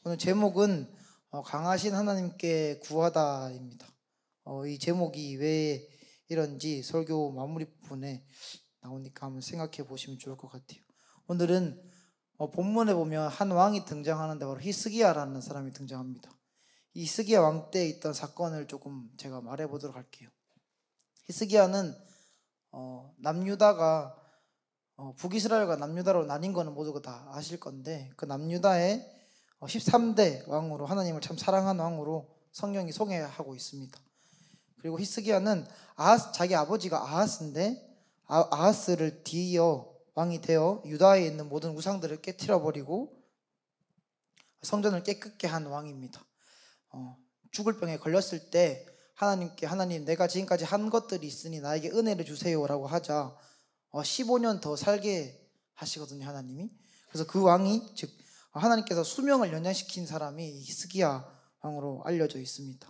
오늘 제목은 강하신 하나님께 구하다입니다. 이 제목이 왜 이런지 설교 마무리 부분에 나오니까 한번 생각해 보시면 좋을 것 같아요. 오늘은 본문에 보면 한 왕이 등장하는데 바로 히스기야라는 사람이 등장합니다. 이 히스기야 왕 때 있던 사건을 조금 제가 말해 보도록 할게요. 히스기야는 남유다가 북이스라엘과 남유다로 나뉜 거는 모두가 다 아실 건데, 그 남유다의 13대 왕으로, 하나님을 참 사랑한 왕으로 성경이 소개하고 있습니다. 그리고 히스기야는 자기 아버지가 아하스인데, 아하스를 뒤이어 왕이 되어 유다에 있는 모든 우상들을 깨트려 버리고 성전을 깨끗게 한 왕입니다. 죽을 병에 걸렸을 때 하나님께, 하나님 내가 지금까지 한 것들이 있으니 나에게 은혜를 주세요라고 하자 15년 더 살게 하시거든요, 하나님이. 그래서 그 왕이, 즉 하나님께서 수명을 연장시킨 사람이 히스기야 왕으로 알려져 있습니다.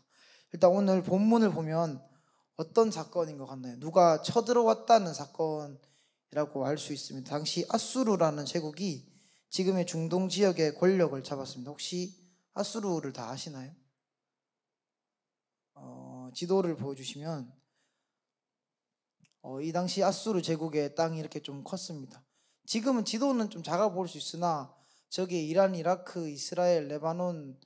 일단 오늘 본문을 보면 어떤 사건인 것 같나요? 누가 쳐들어왔다는 사건이라고 알 수 있습니다. 당시 아수르라는 제국이 지금의 중동 지역의 권력을 잡았습니다. 혹시 아수르를 다 아시나요? 지도를 보여주시면 이 당시 아수르 제국의 땅이 이렇게 좀 컸습니다. 지금은 지도는 좀 작아 보일 수 있으나 저기 이란, 이라크, 이스라엘, 레바논,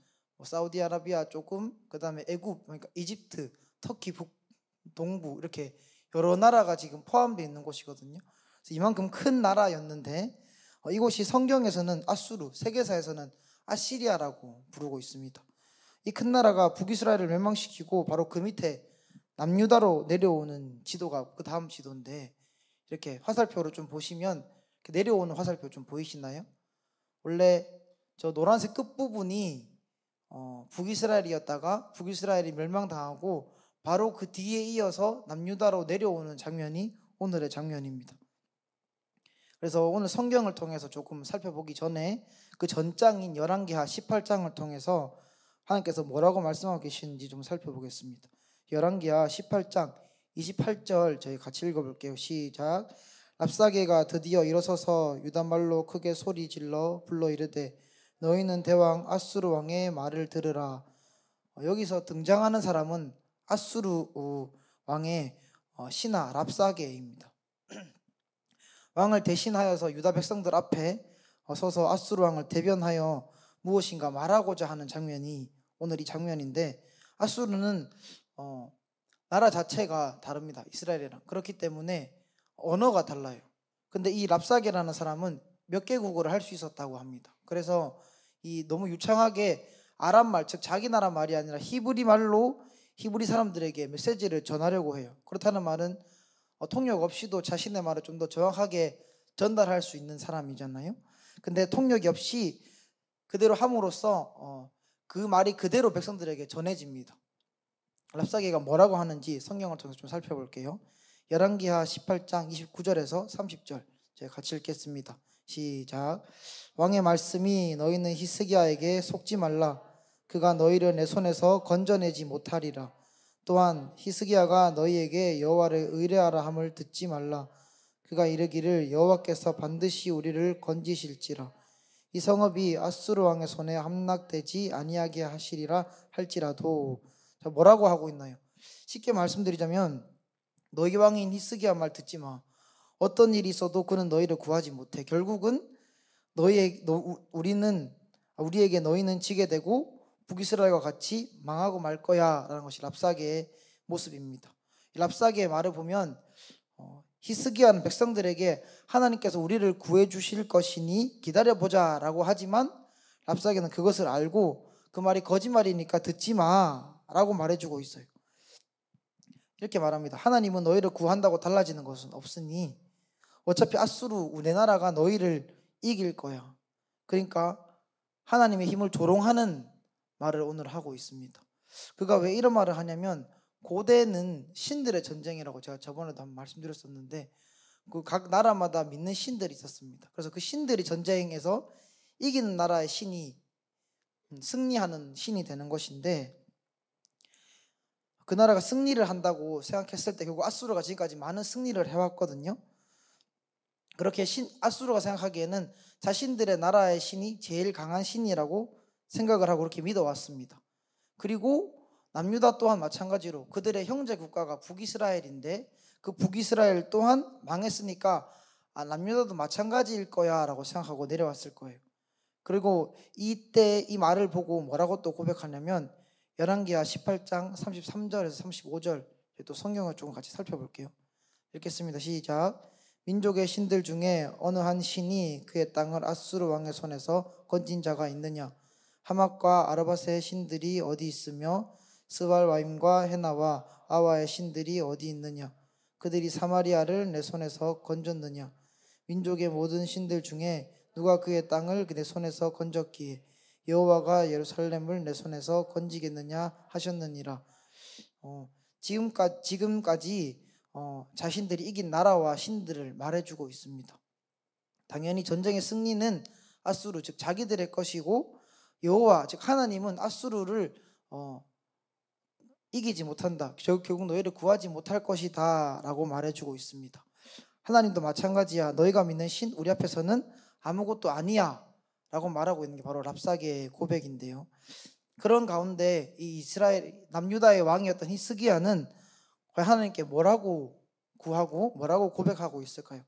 사우디아라비아 조금, 그 다음에 애굽, 그러니까 이집트, 터키 동부 이렇게 여러 나라가 지금 포함되어 있는 곳이거든요. 그래서 이만큼 큰 나라였는데 이곳이 성경에서는 아수르, 세계사에서는 아시리아라고 부르고 있습니다. 이 큰 나라가 북이스라엘을 멸망시키고 바로 그 밑에 남유다로 내려오는 지도가 그 다음 지도인데, 이렇게 화살표로 좀 보시면 내려오는 화살표 좀 보이시나요? 원래 저 노란색 끝부분이 북이스라엘이었다가 북이스라엘이 멸망당하고 바로 그 뒤에 이어서 남유다로 내려오는 장면이 오늘의 장면입니다. 그래서 오늘 성경을 통해서 조금 살펴보기 전에 그 전장인 열왕기하 18장을 통해서 하나님께서 뭐라고 말씀하고 계시는지 좀 살펴보겠습니다. 열왕기하 18장 28절 저희 같이 읽어볼게요. 시작. 랍사게가 드디어 일어서서 유다말로 크게 소리 질러 불러 이르되 너희는 대왕 아수르 왕의 말을 들으라. 여기서 등장하는 사람은 아수르 왕의 신하 랍사게입니다. 왕을 대신하여서 유다 백성들 앞에 서서 아수르 왕을 대변하여 무엇인가 말하고자 하는 장면이 오늘 이 장면인데, 아수르는 나라 자체가 다릅니다. 이스라엘이랑. 그렇기 때문에 언어가 달라요. 근데 이 랍사게라는 사람은 몇 개국어를 할 수 있었다고 합니다. 그래서 이 너무 유창하게 아람말, 즉 자기 나라 말이 아니라 히브리 말로 히브리 사람들에게 메시지를 전하려고 해요. 그렇다는 말은 통역 없이도 자신의 말을 좀 더 정확하게 전달할 수 있는 사람이잖아요. 근데 통역이 없이 그대로 함으로써 그 말이 그대로 백성들에게 전해집니다. 랍사게가 뭐라고 하는지 성경을 통해서 좀 살펴볼게요. 열왕기하 18장 29절에서 30절 제가 같이 읽겠습니다. 시작. 왕의 말씀이 너희는 히스기야에게 속지 말라. 그가 너희를 내 손에서 건져내지 못하리라. 또한 히스기야가 너희에게 여호와를 의뢰하라 함을 듣지 말라. 그가 이르기를 여호와께서 반드시 우리를 건지실지라. 이 성읍이 아수르 왕의 손에 함락되지 아니하게 하시리라 할지라도. 자, 뭐라고 하고 있나요? 쉽게 말씀드리자면 너희 왕인 히스기야 말 듣지 마. 어떤 일이 있어도 그는 너희를 구하지 못해. 결국은 우리에게 너희는 지게 되고 북이스라엘과 같이 망하고 말 거야 라는 것이 랍사게의 모습입니다. 랍사게의 말을 보면 히스기야는 백성들에게 하나님께서 우리를 구해 주실 것이니 기다려보자 라고 하지만, 랍사게는 그것을 알고 그 말이 거짓말이니까 듣지 마 라고 말해주고 있어요. 이렇게 말합니다. 하나님은 너희를 구한다고 달라지는 것은 없으니 어차피 아수르 내 나라가 너희를 이길 거야. 그러니까 하나님의 힘을 조롱하는 말을 오늘 하고 있습니다. 그가 왜 이런 말을 하냐면, 고대는 신들의 전쟁이라고 제가 저번에도 한번 말씀드렸었는데, 그 각 나라마다 믿는 신들이 있었습니다. 그래서 그 신들이 전쟁에서 이기는 나라의 신이 승리하는 신이 되는 것인데, 그 나라가 승리를 한다고 생각했을 때 결국 아수르가 지금까지 많은 승리를 해왔거든요. 그렇게 아수르가 생각하기에는 자신들의 나라의 신이 제일 강한 신이라고 생각을 하고 그렇게 믿어왔습니다. 그리고 남유다 또한 마찬가지로 그들의 형제 국가가 북이스라엘인데 그 북이스라엘 또한 망했으니까 남유다도 마찬가지일 거야 라고 생각하고 내려왔을 거예요. 그리고 이때 이 말을 보고 뭐라고 또 고백하냐면 열왕기하 18장 33절에서 35절 또 성경을 조금 같이 살펴볼게요. 읽겠습니다. 시작. 민족의 신들 중에 어느 한 신이 그의 땅을 아수르 왕의 손에서 건진 자가 있느냐? 하맛과 아르바스의 신들이 어디 있으며 스발와임과 헤나와 아와의 신들이 어디 있느냐? 그들이 사마리아를 내 손에서 건졌느냐? 민족의 모든 신들 중에 누가 그의 땅을 내 손에서 건졌기에 여호와가 예루살렘을 내 손에서 건지겠느냐 하셨느니라. 지금까지 자신들이 이긴 나라와 신들을 말해주고 있습니다. 당연히 전쟁의 승리는 아수르 즉 자기들의 것이고 여호와 즉 하나님은 아수르를 이기지 못한다. 결국 너희를 구하지 못할 것이다 라고 말해주고 있습니다. 하나님도 마찬가지야. 너희가 믿는 신 우리 앞에서는 아무것도 아니야 라고 말하고 있는 게 바로 랍사게의 고백인데요. 그런 가운데 이 이스라엘 남유다의 왕이었던 히스기야는 하나님께 뭐라고 구하고 뭐라고 고백하고 있을까요?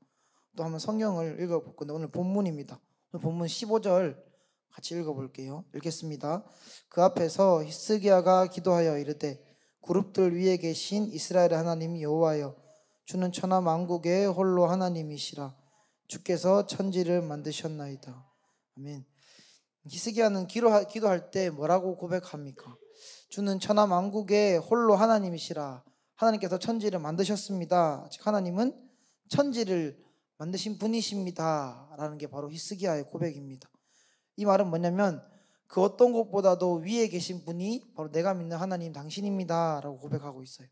또 한번 성경을 읽어볼 건데 오늘 본문입니다. 오늘 본문 15절 같이 읽어볼게요. 읽겠습니다. 그 앞에서 히스기야가 기도하여 이르되 그룹들 위에 계신 이스라엘의 하나님 여호와여 주는 천하 만국의 홀로 하나님이시라. 주께서 천지를 만드셨나이다. 아멘. 히스기야는 기도할 때 뭐라고 고백합니까? 주는 천하 만국의 홀로 하나님이시라. 하나님께서 천지를 만드셨습니다. 즉 하나님은 천지를 만드신 분이십니다 라는 게 바로 히스기야의 고백입니다. 이 말은 뭐냐면 그 어떤 것보다도 위에 계신 분이 바로 내가 믿는 하나님 당신입니다 라고 고백하고 있어요.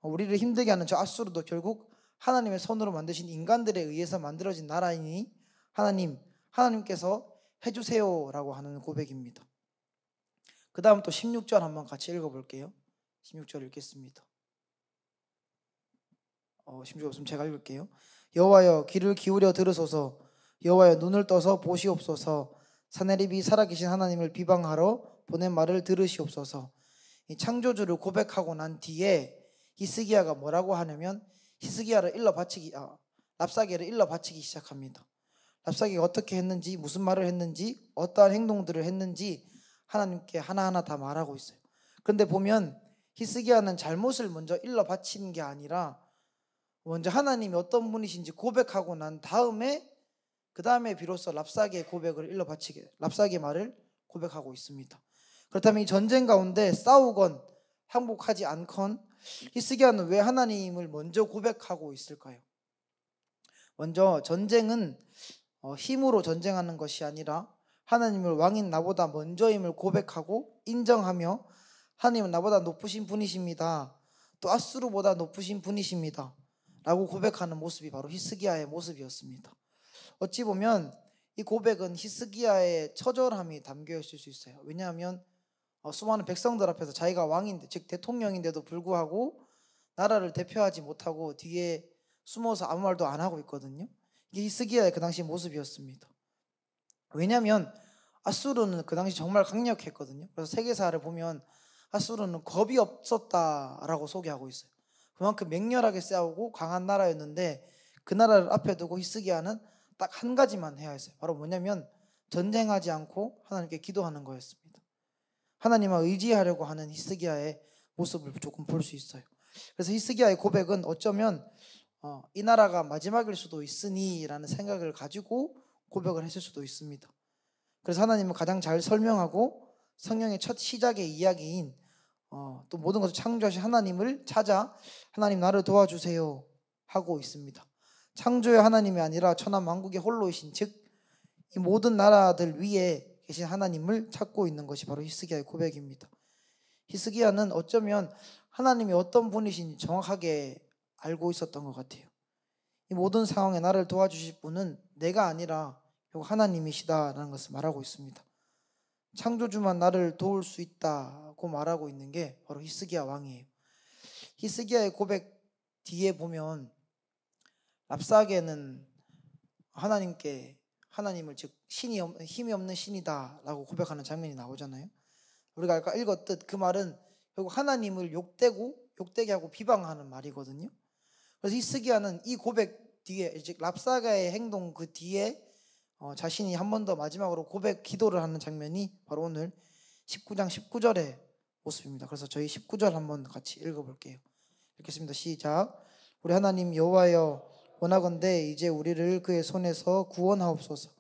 우리를 힘들게 하는 저 아수르도 결국 하나님의 손으로 만드신 인간들에 의해서 만들어진 나라이니 하나님께서 해주세요 라고 하는 고백입니다. 그 다음 또 16절 한번 같이 읽어볼게요. 16절 읽겠습니다. 16절 없으면 제가 읽을게요. 여호와여 귀를 기울여 들으소서. 여호와여 눈을 떠서 보시옵소서. 사내립이 살아계신 하나님을 비방하러 보낸 말을 들으시옵소서. 이 창조주를 고백하고 난 뒤에 히스기야가 뭐라고 하냐면 랍사게를 일러 바치기 시작합니다. 랍사게가 어떻게 했는지 무슨 말을 했는지 어떠한 행동들을 했는지 하나님께 하나하나 다 말하고 있어요. 그런데 보면 히스기야는 잘못을 먼저 일러 바치는 게 아니라 먼저 하나님이 어떤 분이신지 고백하고 난 다음에 그 다음에 비로소 랍사게의 랍사게의 말을 고백하고 있습니다. 그렇다면 이 전쟁 가운데 싸우건 항복하지 않건 히스기야는 왜 하나님을 먼저 고백하고 있을까요? 먼저 전쟁은 힘으로 전쟁하는 것이 아니라 하나님을 왕인 나보다 먼저임을 고백하고 인정하며 하나님은 나보다 높으신 분이십니다. 또 아수르보다 높으신 분이십니다 라고 고백하는 모습이 바로 히스기야의 모습이었습니다. 어찌 보면 이 고백은 히스기야의 처절함이 담겨 있을 수 있어요. 왜냐하면 수많은 백성들 앞에서 자기가 왕인데 즉 대통령인데도 불구하고 나라를 대표하지 못하고 뒤에 숨어서 아무 말도 안 하고 있거든요. 이게 히스기야의 그 당시 모습이었습니다. 왜냐하면 아수르는 그 당시 정말 강력했거든요. 그래서 세계사를 보면 아수르는 겁이 없었다라고 소개하고 있어요. 그만큼 맹렬하게 싸우고 강한 나라였는데 그 나라를 앞에 두고 히스기야는 딱 한 가지만 해야 했어요. 바로 뭐냐면 전쟁하지 않고 하나님께 기도하는 거였습니다. 하나님을 의지하려고 하는 히스기야의 모습을 조금 볼 수 있어요. 그래서 히스기야의 고백은 어쩌면 이 나라가 마지막일 수도 있으니 라는 생각을 가지고 고백을 했을 수도 있습니다. 그래서 하나님은 가장 잘 설명하고 성경의 첫 시작의 이야기인 또 모든 것을 창조하신 하나님을 찾아 하나님 나를 도와주세요 하고 있습니다. 창조의 하나님이 아니라 천하 만국의 홀로이신 즉 이 모든 나라들 위에 계신 하나님을 찾고 있는 것이 바로 히스기야의 고백입니다. 히스기야는 어쩌면 하나님이 어떤 분이신지 정확하게 알고 있었던 것 같아요. 이 모든 상황에 나를 도와주실 분은 내가 아니라 하나님이시다라는 것을 말하고 있습니다. 창조주만 나를 도울 수 있다고 말하고 있는 게 바로 히스기야 왕이에요. 히스기야의 고백 뒤에 보면 랍사게는 하나님께 하나님을 즉 힘이 없는 신이다라고 고백하는 장면이 나오잖아요. 우리가 아까 읽었듯 그 말은 결국 하나님을 욕되게 하고 비방하는 말이거든요. 그래서 히스기야는 이 고백 뒤에, 즉 랍사가의 행동 그 뒤에 자신이 한 번 더 마지막으로 기도를 하는 장면이 바로 오늘 19장 19절의 모습입니다. 그래서 저희 19절 한번 같이 읽어볼게요. 읽겠습니다. 시작. 우리 하나님 여호와여, 원하건대 이제 우리를 그의 손에서 구원하옵소서.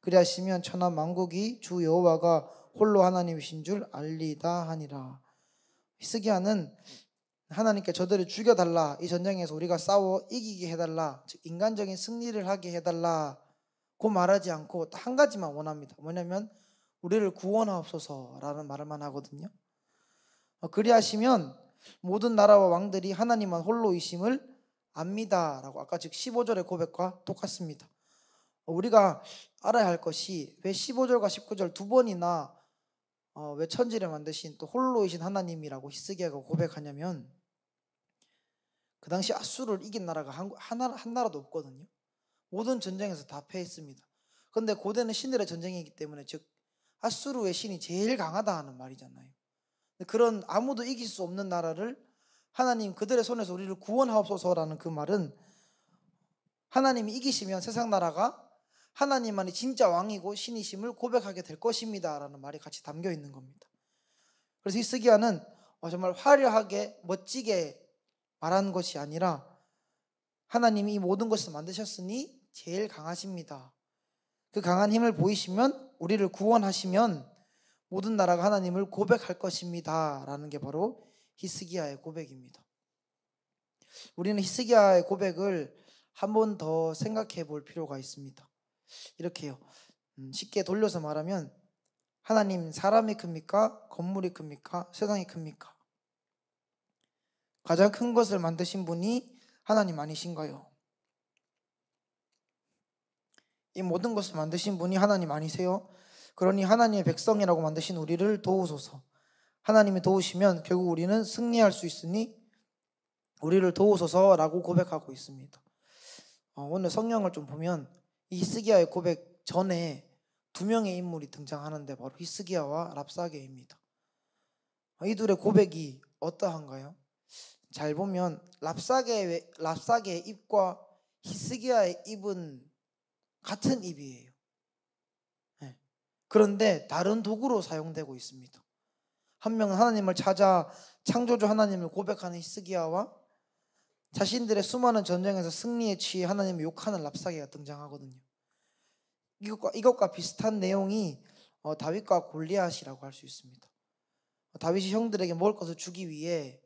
그리하시면 천하 만국이 주 여호와가 홀로 하나님이신 줄 알리다 하니라. 히스기야는 하나님께 저들을 죽여달라, 이 전쟁에서 우리가 싸워 이기게 해달라, 즉 인간적인 승리를 하게 해달라고 말하지 않고 한 가지만 원합니다. 뭐냐면 우리를 구원하옵소서라는 말을만 하거든요. 그리하시면 모든 나라와 왕들이 하나님만 홀로이심을 압니다 라고, 아까 즉 15절의 고백과 똑같습니다. 우리가 알아야 할 것이 왜 15절과 19절 두 번이나 왜 천지를 만드신 또 홀로이신 하나님이라고 히스기야가 고백하냐면, 그 당시 아수르를 이긴 나라가 한 나라도 없거든요. 모든 전쟁에서 다 패했습니다. 그런데 고대는 신들의 전쟁이기 때문에, 즉 아수르의 신이 제일 강하다 하는 말이잖아요. 그런 아무도 이길 수 없는 나라를 하나님 그들의 손에서 우리를 구원하옵소서라는 그 말은, 하나님이 이기시면 세상 나라가 하나님만이 진짜 왕이고 신이심을 고백하게 될 것입니다 라는 말이 같이 담겨 있는 겁니다. 그래서 히스기야는 정말 화려하게 멋지게 말한 것이 아니라, 하나님이 이 모든 것을 만드셨으니 제일 강하십니다. 그 강한 힘을 보이시면 우리를 구원하시면 모든 나라가 하나님을 고백할 것입니다 라는 게 바로 히스기야의 고백입니다. 우리는 히스기야의 고백을 한 번 더 생각해 볼 필요가 있습니다. 이렇게요. 쉽게 돌려서 말하면, 하나님 사람이 큽니까? 건물이 큽니까? 세상이 큽니까? 가장 큰 것을 만드신 분이 하나님 아니신가요? 이 모든 것을 만드신 분이 하나님 아니세요? 그러니 하나님의 백성이라고 만드신 우리를 도우소서. 하나님이 도우시면 결국 우리는 승리할 수 있으니 우리를 도우소서라고 고백하고 있습니다. 오늘 성경을 좀 보면 이 히스기야의 고백 전에 두 명의 인물이 등장하는데 바로 히스기야와 랍사게입니다. 이 둘의 고백이 어떠한가요? 잘 보면 랍사게의 입과 히스기야의 입은 같은 입이에요. 그런데 다른 도구로 사용되고 있습니다. 한 명은 하나님을 찾아 창조주 하나님을 고백하는 히스기야와 자신들의 수많은 전쟁에서 승리에 취해 하나님을 욕하는 랍사게가 등장하거든요. 이것과 비슷한 내용이 다윗과 골리앗이라고 할 수 있습니다. 다윗이 형들에게 먹을 것을 주기 위해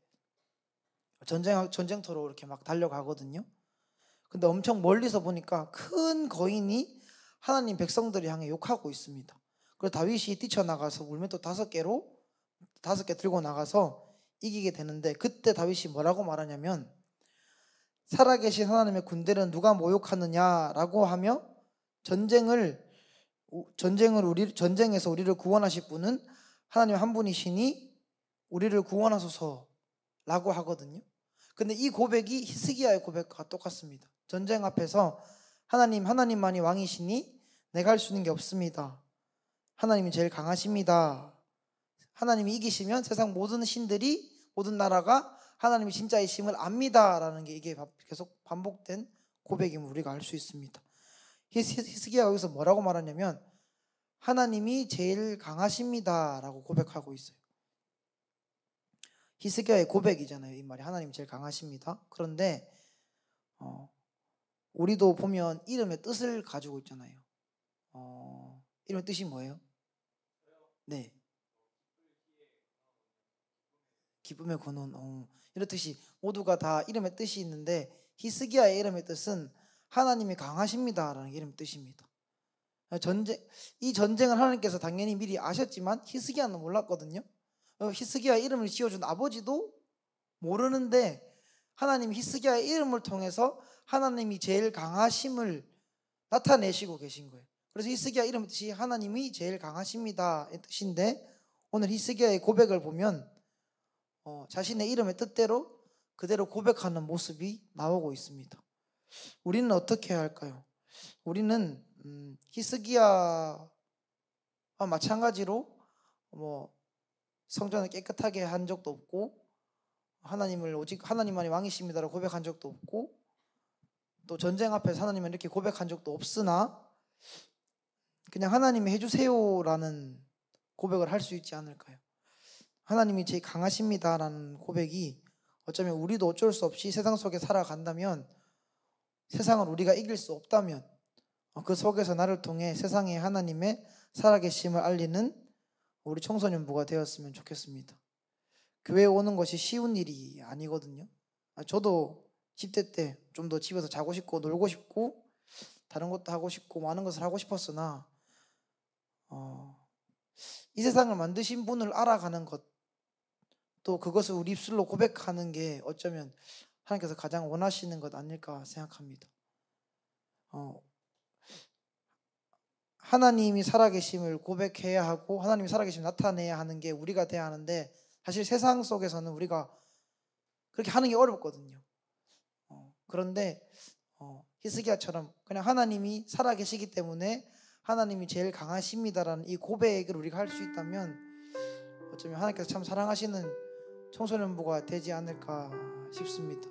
전쟁터로 이렇게 막 달려가거든요. 근데 엄청 멀리서 보니까 큰 거인이 하나님 백성들을 향해 욕하고 있습니다. 그래서 다윗이 뛰쳐나가서 물맷돌 5개 들고 나가서 이기게 되는데, 그때 다윗이 뭐라고 말하냐면, 살아계신 하나님의 군대는 누가 모욕하느냐라고 하며, 전쟁에서 우리를 구원하실 분은 하나님 한 분이시니 우리를 구원하소서라고 하거든요. 근데 이 고백이 히스기야의 고백과 똑같습니다. 전쟁 앞에서 하나님만이 왕이시니 내가 할 수 있는 게 없습니다. 하나님이 제일 강하십니다. 하나님이 이기시면 세상 모든 신들이, 모든 나라가 하나님이 진짜이심을 압니다라는 게 이게 계속 반복된 고백임을 우리가 알 수 있습니다. 히스기야가 여기서 뭐라고 말하냐면, 하나님이 제일 강하십니다라고 고백하고 있어요. 히스기야의 고백이잖아요, 이 말이. 하나님이 제일 강하십니다. 그런데 우리도 보면 이름의 뜻을 가지고 있잖아요. 이름의 뜻이 뭐예요? 네, 기쁨의 근원. 이렇듯이 모두가 다 이름의 뜻이 있는데, 히스기야의 이름의 뜻은 하나님이 강하십니다라는 이름의 뜻입니다. 이 전쟁을 하나님께서 당연히 미리 아셨지만 히스기야는 몰랐거든요. 히스기야 이름을 지어준 아버지도 모르는데, 하나님이 히스기야의 이름을 통해서 하나님이 제일 강하심을 나타내시고 계신 거예요. 그래서 히스기야 이름의 뜻이 하나님이 제일 강하십니다 이 뜻인데, 오늘 히스기야의 고백을 보면 자신의 이름의 뜻대로 그대로 고백하는 모습이 나오고 있습니다. 우리는 어떻게 해야 할까요? 우리는 히스기야와 마찬가지로 뭐 성전을 깨끗하게 한 적도 없고 하나님을 오직 하나님만이 왕이십니다라고 고백한 적도 없고 또 전쟁 앞에서 하나님을 이렇게 고백한 적도 없으나 그냥 하나님이 해주세요라는 고백을 할 수 있지 않을까요? 하나님이 제일 강하십니다라는 고백이 어쩌면 우리도 어쩔 수 없이 세상 속에 살아간다면, 세상을 우리가 이길 수 없다면 그 속에서 나를 통해 세상에 하나님의 살아계심을 알리는 우리 청소년부가 되었으면 좋겠습니다. 교회에 오는 것이 쉬운 일이 아니거든요. 저도 10대 때 좀 더 집에서 자고 싶고 놀고 싶고 다른 것도 하고 싶고 많은 것을 하고 싶었으나 이 세상을 만드신 분을 알아가는 것, 또 그것을 우리 입술로 고백하는 게 어쩌면 하나님께서 가장 원하시는 것 아닐까 생각합니다. 하나님이 살아계심을 고백해야 하고 하나님이 살아계심을 나타내야 하는 게 우리가 돼야 하는데, 사실 세상 속에서는 우리가 그렇게 하는 게 어렵거든요. 그런데 히스기야처럼 그냥 하나님이 살아계시기 때문에 하나님이 제일 강하십니다라는 이 고백을 우리가 할 수 있다면 어쩌면 하나님께서 참 사랑하시는 청소년부가 되지 않을까 싶습니다.